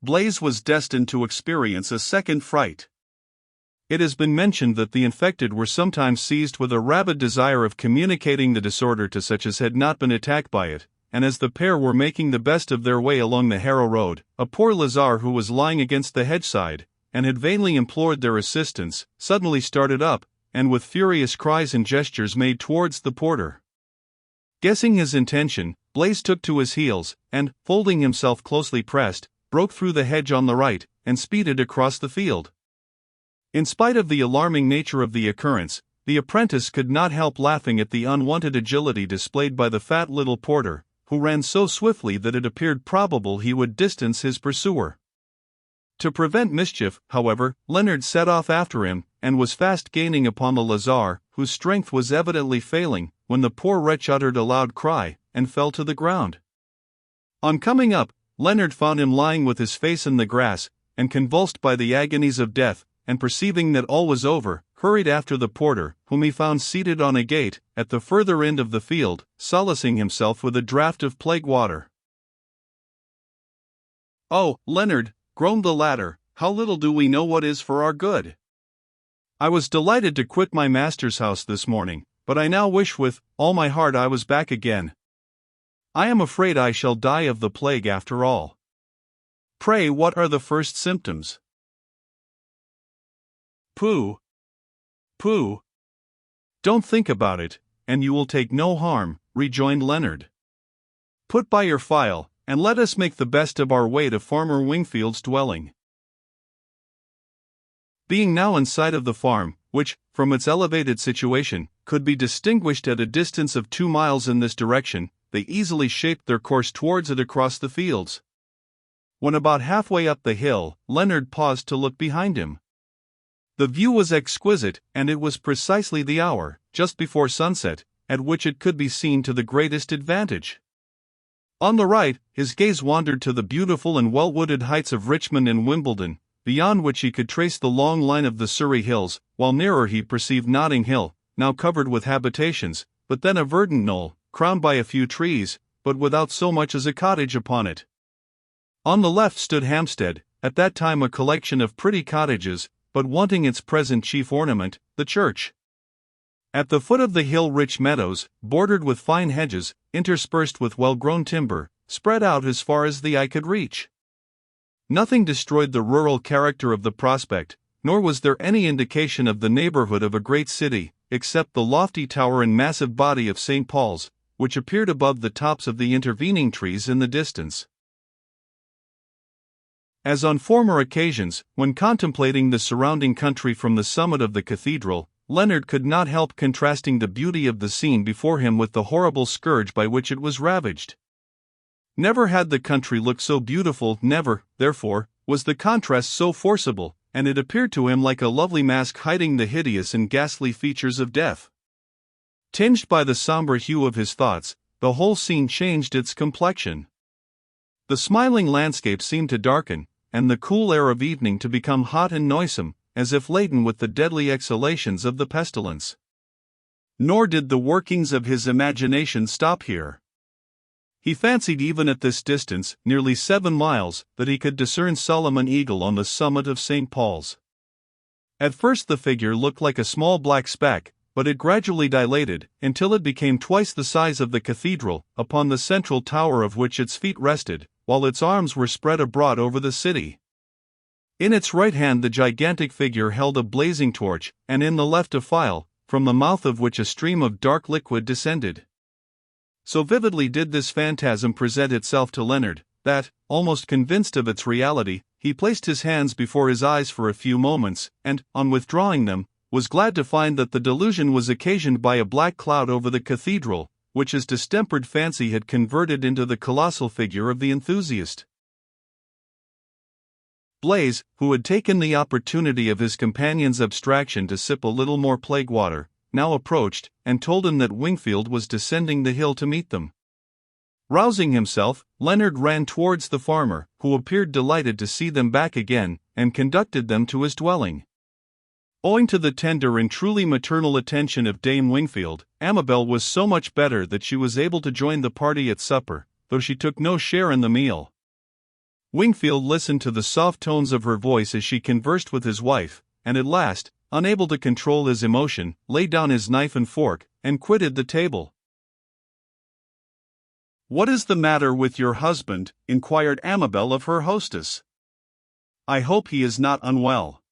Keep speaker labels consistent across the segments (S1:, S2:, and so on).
S1: Blaise was destined to experience a second fright. It has been mentioned that the infected were sometimes seized with a rabid desire of communicating the disorder to such as had not been attacked by it, and as the pair were making the best of their way along the Harrow Road, a poor lazar who was lying against the hedge-side, and had vainly implored their assistance, suddenly started up, and with furious cries and gestures made towards the porter. Guessing his intention, Blaise took to his heels, and, folding himself closely pressed, broke through the hedge on the right, and speeded across the field. In spite of the alarming nature of the occurrence, the apprentice could not help laughing at the unwonted agility displayed by the fat little porter, who ran so swiftly that it appeared probable he would distance his pursuer. To prevent mischief, however, Leonard set off after him, and was fast gaining upon the lazar, whose strength was evidently failing, when the poor wretch uttered a loud cry, and fell to the ground. On coming up, Leonard found him lying with his face in the grass, and convulsed by the agonies of death, and perceiving that all was over, hurried after the porter, whom he found seated on a gate, at the further end of the field, solacing himself with a draught of plague water. "Oh, Leonard," groaned the latter, "how little do we know what is for our good! I was delighted to quit my master's house this morning, but I now wish with all my heart I was back again. I am afraid I shall die of the plague after all. Pray, what are the first symptoms?" "Pooh! Pooh! Don't think about it, and you will take no harm," rejoined Leonard. "Put by your file, and let us make the best of our way to Farmer Wingfield's dwelling." Being now in sight of the farm, which, from its elevated situation, could be distinguished at a distance of 2 miles in this direction, they easily shaped their course towards it across the fields. When about halfway up the hill, Leonard paused to look behind him. The view was exquisite, and it was precisely the hour, just before sunset, at which it could be seen to the greatest advantage. On the right, his gaze wandered to the beautiful and well-wooded heights of Richmond and Wimbledon, beyond which he could trace the long line of the Surrey hills, while nearer he perceived Notting Hill, now covered with habitations, but then a verdant knoll, crowned by a few trees, but without so much as a cottage upon it. On the left stood Hampstead, at that time a collection of pretty cottages, but wanting its present chief ornament, the church. At the foot of the hill rich meadows, bordered with fine hedges, interspersed with well-grown timber, spread out as far as the eye could reach. Nothing destroyed the rural character of the prospect, nor was there any indication of the neighborhood of a great city, except the lofty tower and massive body of St. Paul's, which appeared above the tops of the intervening trees in the distance. As on former occasions, when contemplating the surrounding country from the summit of the cathedral, Leonard could not help contrasting the beauty of the scene before him with the horrible scourge by which it was ravaged. Never had the country looked so beautiful, never, therefore, was the contrast so forcible, and it appeared to him like a lovely mask hiding the hideous and ghastly features of death. Tinged by the somber hue of his thoughts, the whole scene changed its complexion. The smiling landscape seemed to darken, and the cool air of evening to become hot and noisome, as if laden with the deadly exhalations of the pestilence. Nor did the workings of his imagination stop here. He fancied even at this distance, nearly 7 miles, that he could discern Solomon Eagle on the summit of St. Paul's. At first the figure looked like a small black speck, but it gradually dilated, until it became twice the size of the cathedral, upon the central tower of which its feet rested, while its arms were spread abroad over the city. In its right hand the gigantic figure held a blazing torch, and in the left a phial, from the mouth of which a stream of dark liquid descended. So vividly did this phantasm present itself to Leonard, that, almost convinced of its reality, he placed his hands before his eyes for a few moments, and, on withdrawing them, was glad to find that the delusion was occasioned by a black cloud over the cathedral, which his distempered fancy had converted into the colossal figure of the enthusiast. Blaise, who had taken the opportunity of his companion's abstraction to sip a little more plague water, now approached, and told him that Wingfield was descending the hill to meet them. Rousing himself, Leonard ran towards the farmer, who appeared delighted to see them back again, and conducted them to his dwelling. Owing to the tender and truly maternal attention of Dame Wingfield, Amabel was so much better that she was able to join the party at supper, though she took no share in the meal. Wingfield listened to the soft tones of her voice as she conversed with his wife, and at last, unable to control his emotion, laid down his knife and fork, and quitted the table. "What is the matter with your husband?" inquired Amabel of her hostess. "I hope he is not unwell."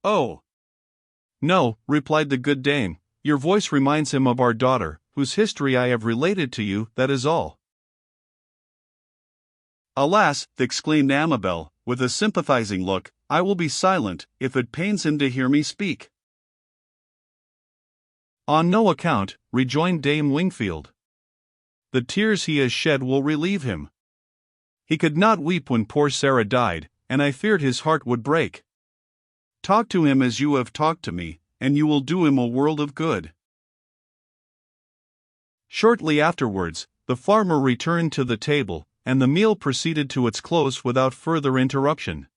S1: "Oh, no," replied the good dame, "your voice reminds him of our daughter, whose history I have related to you, that is all." "Alas," exclaimed Amabel, with a sympathizing look, "I will be silent, if it pains him to hear me speak." "On no account," rejoined Dame Wingfield. "The tears he has shed will relieve him. He could not weep when poor Sarah died, and I feared his heart would break. Talk to him as you have talked to me, and you will do him a world of good." Shortly afterwards, the farmer returned to the table, and the meal proceeded to its close without further interruption.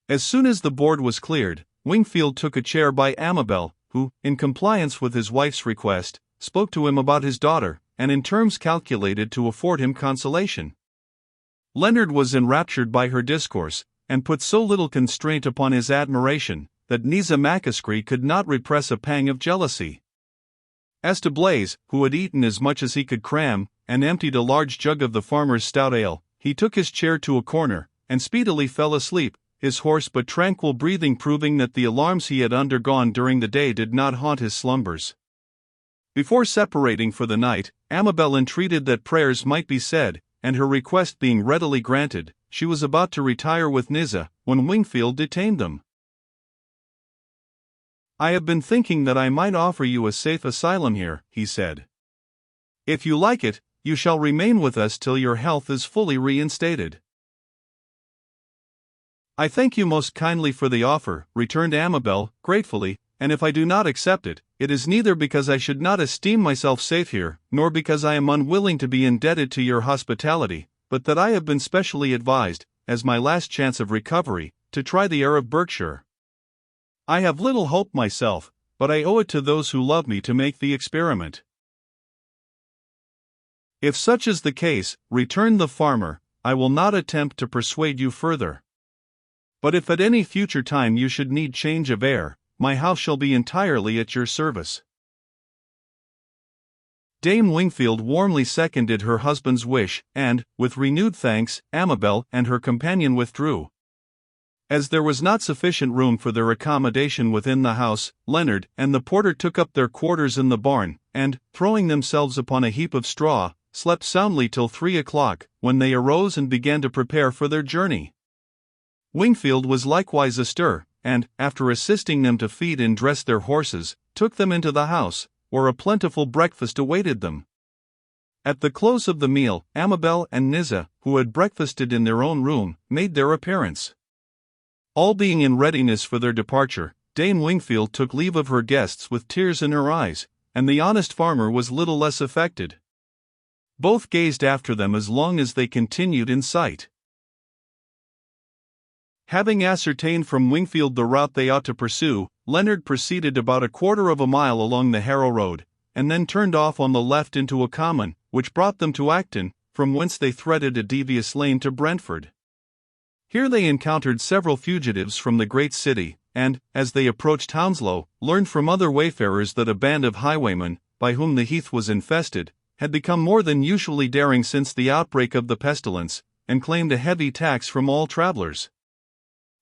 S1: As soon as the board was cleared, Wingfield took a chair by Amabel, who, in compliance with his wife's request, spoke to him about his daughter, and in terms calculated to afford him consolation. Leonard was enraptured by her discourse, and put so little constraint upon his admiration, that Nisa Macascree could not repress a pang of jealousy. As to Blaise, who had eaten as much as he could cram, and emptied a large jug of the farmer's stout ale, he took his chair to a corner, and speedily fell asleep, his hoarse but tranquil breathing proving that the alarms he had undergone during the day did not haunt his slumbers. Before separating for the night, Amabel entreated that prayers might be said, and her request being readily granted, she was about to retire with Nisa, when Wingfield detained them. "I have been thinking that I might offer you a safe asylum here," he said. "If you like it, you shall remain with us till your health is fully reinstated." "I thank you most kindly for the offer," returned Amabel, gratefully, "and if I do not accept it, it is neither because I should not esteem myself safe here, nor because I am unwilling to be indebted to your hospitality, but that I have been specially advised, as my last chance of recovery, to try the air of Berkshire. I have little hope myself, but I owe it to those who love me to make the experiment." "If such is the case," returned the farmer, "I will not attempt to persuade you further. But if at any future time you should need change of air, my house shall be entirely at your service." Dame Wingfield warmly seconded her husband's wish, and, with renewed thanks, Amabel and her companion withdrew. As there was not sufficient room for their accommodation within the house, Leonard and the porter took up their quarters in the barn, and, throwing themselves upon a heap of straw, slept soundly till 3 o'clock, when they arose and began to prepare for their journey. Wingfield was likewise astir, and, after assisting them to feed and dress their horses, took them into the house, where a plentiful breakfast awaited them. At the close of the meal, Amabel and Nisa, who had breakfasted in their own room, made their appearance. All being in readiness for their departure, Dame Wingfield took leave of her guests with tears in her eyes, and the honest farmer was little less affected. Both gazed after them as long as they continued in sight. Having ascertained from Wingfield the route they ought to pursue, Leonard proceeded about 1/4 of a mile along the Harrow Road, and then turned off on the left into a common, which brought them to Acton, from whence they threaded a devious lane to Brentford. Here they encountered several fugitives from the great city, and, as they approached Hounslow, learned from other wayfarers that a band of highwaymen, by whom the heath was infested, had become more than usually daring since the outbreak of the pestilence, and claimed a heavy tax from all travellers.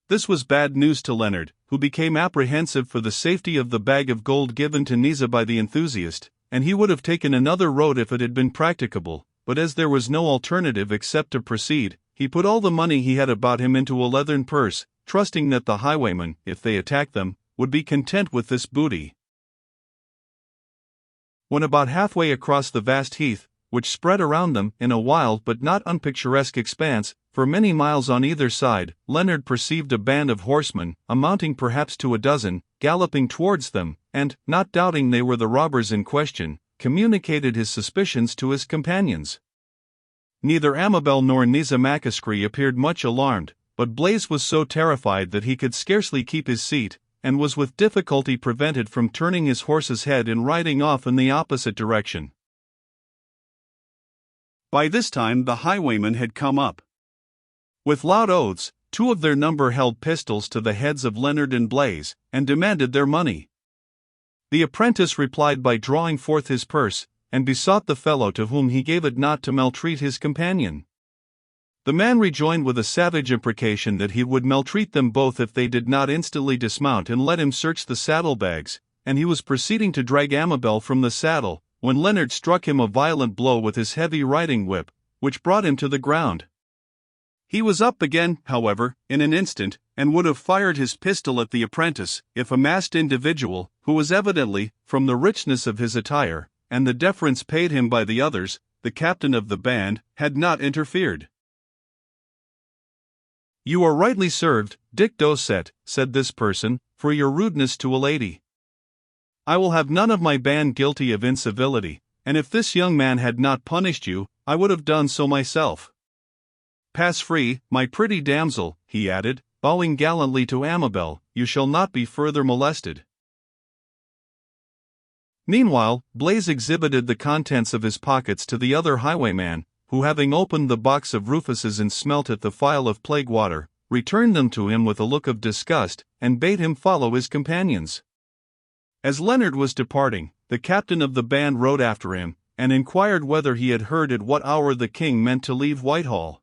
S1: This was bad news to Leonard, who became apprehensive for the safety of the bag of gold given to Nisa by the enthusiast, and he would have taken another road if it had been practicable, but as there was no alternative except to proceed, he put all the money he had about him into a leathern purse, trusting that the highwaymen, if they attacked them, would be content with this booty. When about halfway across the vast heath, which spread around them in a wild but not unpicturesque expanse, for many miles on either side, Leonard perceived a band of horsemen, amounting perhaps to a dozen, galloping towards them, and, not doubting they were the robbers in question, communicated his suspicions to his companions. Neither Amabel nor Nisa Macascree appeared much alarmed, but Blaise was so terrified that he could scarcely keep his seat, and was with difficulty prevented from turning his horse's head and riding off in the opposite direction.
S2: By this time the highwaymen had come up.
S1: With loud oaths, 2 of their number held pistols to the heads of Leonard and Blaise, and demanded their money. The apprentice replied by drawing forth his purse, and besought the fellow to whom he gave it not to maltreat his companion. The man rejoined with a savage imprecation that he would maltreat them both if they did not instantly dismount and let him search the saddlebags, and he was proceeding to drag Amabel from the saddle, when Leonard struck him a violent blow with his heavy riding whip, which brought him to the ground. He was up again, however, in an instant, and would have fired his pistol at the apprentice, if a masked individual, who was evidently, from the richness of his attire, and the deference paid him by the others, the captain of the band, had not interfered. "You are rightly served, Dick Dosset," said this person, "for your rudeness to a lady. I will have none of my band guilty of incivility, and if this young man had not punished you, I would have done so myself. Pass free, my pretty damsel," he added, bowing gallantly to Amabel, "you shall not be further molested." Meanwhile, Blaise exhibited the contents of his pockets to the other highwayman, who, having opened the box of Rufus's and smelt at the phial of plague water, returned them to him with a look of disgust, and bade him follow his companions. As Leonard was departing, the captain of the band rode after him, and inquired whether he had heard at what hour the king meant to leave Whitehall.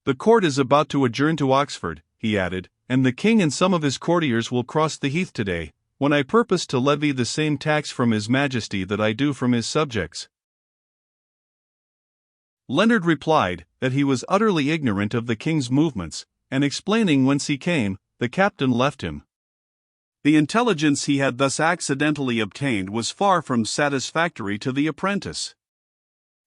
S1: "The court is about to adjourn to Oxford," he added, "and the king and some of his courtiers will cross the heath today, when I purpose to levy the same tax from his majesty that I do from his subjects." Leonard replied that he was utterly ignorant of the king's movements, and explaining whence he came, the captain left him. The intelligence he had thus accidentally obtained was far from satisfactory to the apprentice.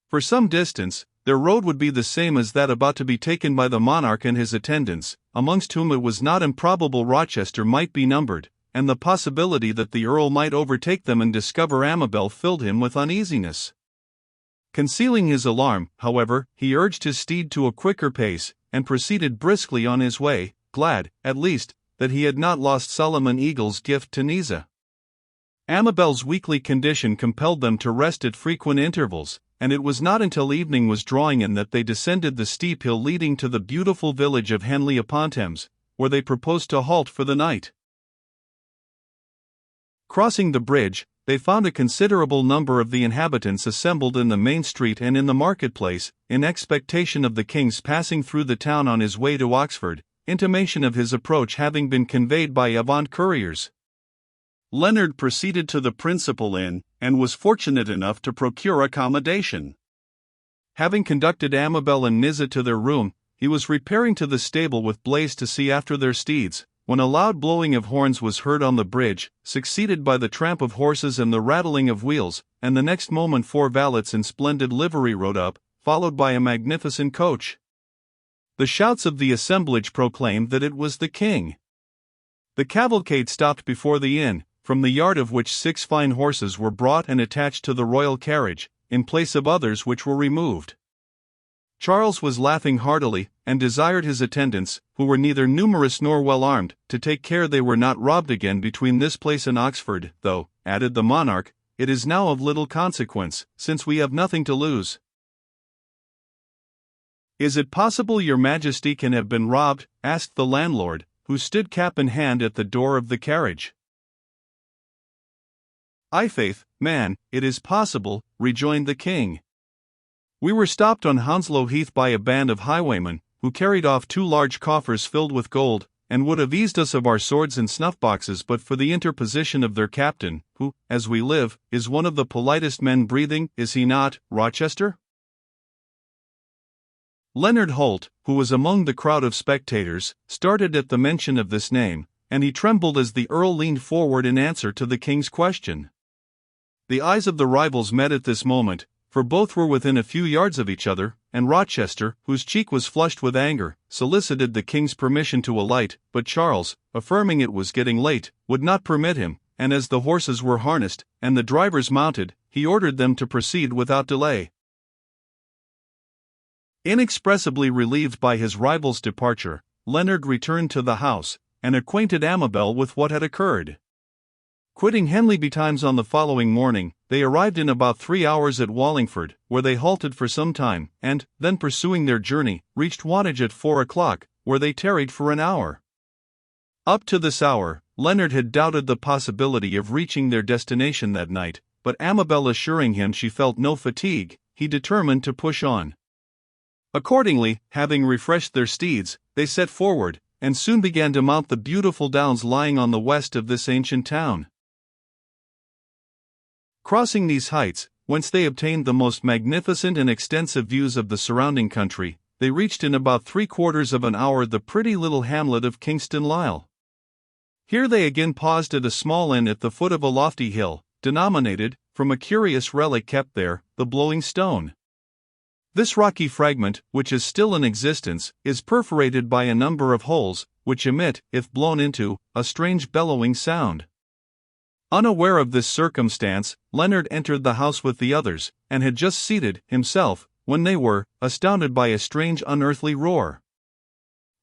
S1: For some distance, their road would be the same as that about to be taken by the monarch and his attendants, amongst whom it was not improbable Rochester might be numbered, and the possibility that the earl might overtake them and discover Amabel filled him with uneasiness. Concealing his alarm, however, he urged his steed to a quicker pace, and proceeded briskly on his way, glad, at least, that he had not lost Solomon Eagle's gift to Niza. Amabel's weakly condition compelled them to rest at frequent intervals, and it was not until evening was drawing in that they descended the steep hill leading to the beautiful village of Henley upon Thames, where they proposed to halt for the night. Crossing the bridge, they found a considerable number of the inhabitants assembled in the main street and in the marketplace, in expectation of the king's passing through the town on his way to Oxford, intimation of his approach having been conveyed by avant couriers. Leonard proceeded to the principal inn, and was fortunate enough to procure accommodation. Having conducted Amabel and Niza to their room, he was repairing to the stable with Blaise to see after their steeds, when a loud blowing of horns was heard on the bridge, succeeded by the tramp of horses and the rattling of wheels, and the next moment 4 valets in splendid livery rode up, followed by a magnificent coach. The shouts of the assemblage proclaimed that it was the king. The cavalcade stopped before the inn, from the yard of which 6 fine horses were brought and attached to the royal carriage, in place of others which were removed. Charles was laughing heartily, and desired his attendants, who were neither numerous nor well armed, to take care they were not robbed again between this place and Oxford, though, added the monarch, it is now of little consequence, since we have nothing to lose. "Is it possible your majesty can have been robbed?" asked the landlord, who stood cap in hand at the door of the carriage. "I faith, man, it is possible," rejoined the king. "We were stopped on Hounslow Heath by a band of highwaymen, who carried off 2 large coffers filled with gold, and would have eased us of our swords and snuff-boxes but for the interposition of their captain, who, as we live, is one of the politest men breathing, is he not, Rochester?" Leonard Holt, who was among the crowd of spectators, started at the mention of this name, and he trembled as the earl leaned forward in answer to the king's question. The eyes of the rivals met at this moment, for both were within a few yards of each other, and Rochester, whose cheek was flushed with anger, solicited the king's permission to alight, but Charles, affirming it was getting late, would not permit him, and as the horses were harnessed, and the drivers mounted, he ordered them to proceed without delay. Inexpressibly relieved by his rival's departure, Leonard returned to the house, and acquainted Amabel with what had occurred. Quitting Henley betimes on the following morning, they arrived in about 3 hours at Wallingford, where they halted for some time, and, then pursuing their journey, reached Wantage at 4 o'clock, where they tarried for an hour. Up to this hour, Leonard had doubted the possibility of reaching their destination that night, but Amabel assuring him she felt no fatigue, he determined to push on. Accordingly, having refreshed their steeds, they set forward, and soon began to mount the beautiful downs lying on the west of this ancient town. Crossing these heights, whence they obtained the most magnificent and extensive views of the surrounding country, they reached in about 3/4 of an hour the pretty little hamlet of Kingston Lisle. Here they again paused at a small inn at the foot of a lofty hill, denominated, from a curious relic kept there, the Blowing Stone. This rocky fragment, which is still in existence, is perforated by a number of holes, which emit, if blown into, a strange bellowing sound. Unaware of this circumstance, Leonard entered the house with the others, and had just seated himself, when they were astounded by a strange unearthly roar.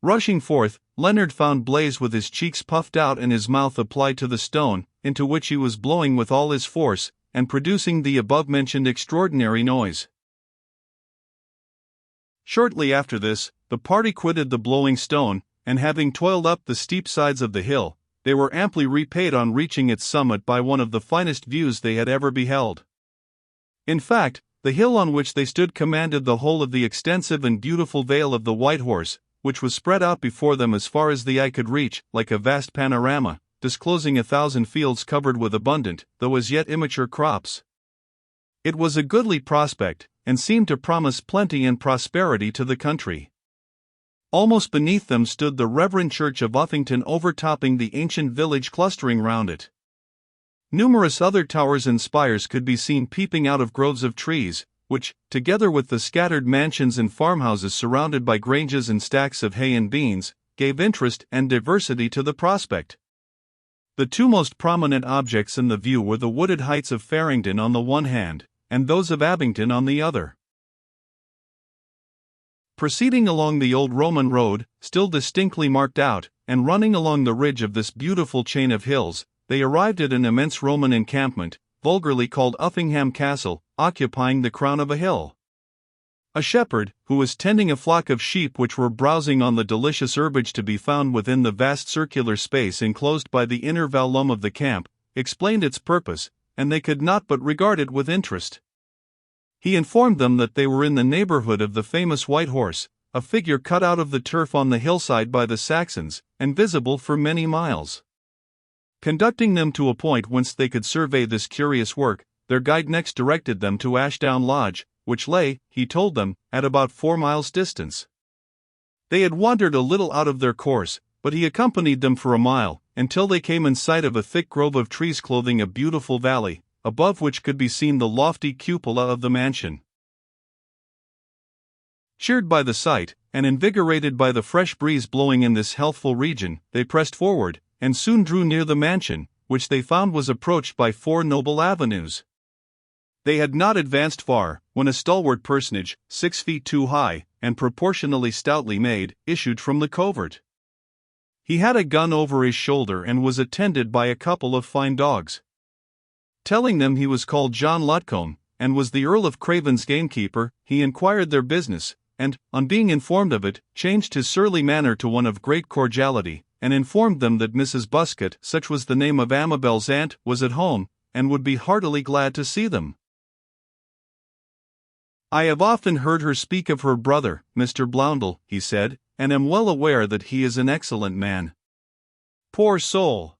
S1: Rushing forth, Leonard found Blaise with his cheeks puffed out and his mouth applied to the stone, into which he was blowing with all his force, and producing the above-mentioned extraordinary noise. Shortly after this, the party quitted the Blowing Stone, and having toiled up the steep sides of the hill, they were amply repaid on reaching its summit by one of the finest views they had ever beheld. In fact, the hill on which they stood commanded the whole of the extensive and beautiful Vale of the White Horse, which was spread out before them as far as the eye could reach, like a vast panorama, disclosing 1,000 fields covered with abundant, though as yet immature crops. It was a goodly prospect, and seemed to promise plenty and prosperity to the country. Almost beneath them stood the reverend church of Uffington overtopping the ancient village clustering round it. Numerous other towers and spires could be seen peeping out of groves of trees, which, together with the scattered mansions and farmhouses surrounded by granges and stacks of hay and beans, gave interest and diversity to the prospect. The two most prominent objects in the view were the wooded heights of Farringdon on the one hand, and those of Abington on the other. Proceeding along the old Roman road, still distinctly marked out, and running along the ridge of this beautiful chain of hills, they arrived at an immense Roman encampment, vulgarly called Effingham Castle, occupying the crown of a hill. A shepherd, who was tending a flock of sheep which were browsing on the delicious herbage to be found within the vast circular space enclosed by the inner vallum of the camp, explained its purpose, and they could not but regard it with interest. He informed them that they were in the neighborhood of the famous White Horse, a figure cut out of the turf on the hillside by the Saxons, and visible for many miles. Conducting them to a point whence they could survey this curious work, their guide next directed them to Ashdown Lodge, which lay, he told them, at about 4 miles distance. They had wandered a little out of their course, but he accompanied them for a mile, until they came in sight of a thick grove of trees clothing a beautiful valley, above which could be seen the lofty cupola of the mansion. Cheered by the sight, and invigorated by the fresh breeze blowing in this healthful region, they pressed forward, and soon drew near the mansion, which they found was approached by 4 noble avenues. They had not advanced far, when a stalwart personage, 6 feet 2 high, and proportionally stoutly made, issued from the covert. He had a gun over his shoulder and was attended by a couple of fine dogs. Telling them he was called John Lutcombe, and was the Earl of Craven's gamekeeper, he inquired their business, and, on being informed of it, changed his surly manner to one of great cordiality, and informed them that Mrs. Buscott, such was the name of Amabel's aunt, was at home, and would be heartily glad to see them. "I have often heard her speak of her brother, Mr. Blondel," he said, "and am well aware that he is an excellent man. Poor soul!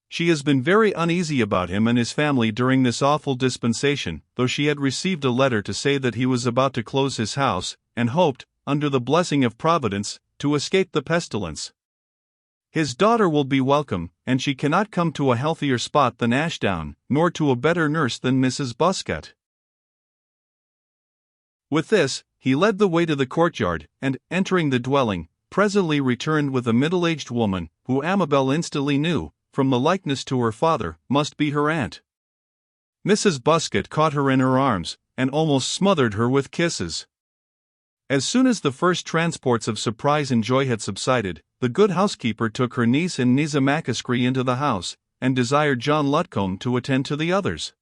S1: She has been very uneasy about him and his family during this awful dispensation, though she had received a letter to say that he was about to close his house, and hoped, under the blessing of Providence, to escape the pestilence. His daughter will be welcome, and she cannot come to a healthier spot than Ashdown, nor to a better nurse than Mrs. Buscott." With this, he led the way to the courtyard, and, entering the dwelling, presently returned with a middle-aged woman, who Amabel instantly knew, from the likeness to her father, must be her aunt. Mrs. Buscott caught her in her arms, and almost smothered her with kisses. As soon as the first transports of surprise and joy had subsided, the good housekeeper took her niece and Nisa Macascree into the house, and desired John Lutcombe to attend to the others.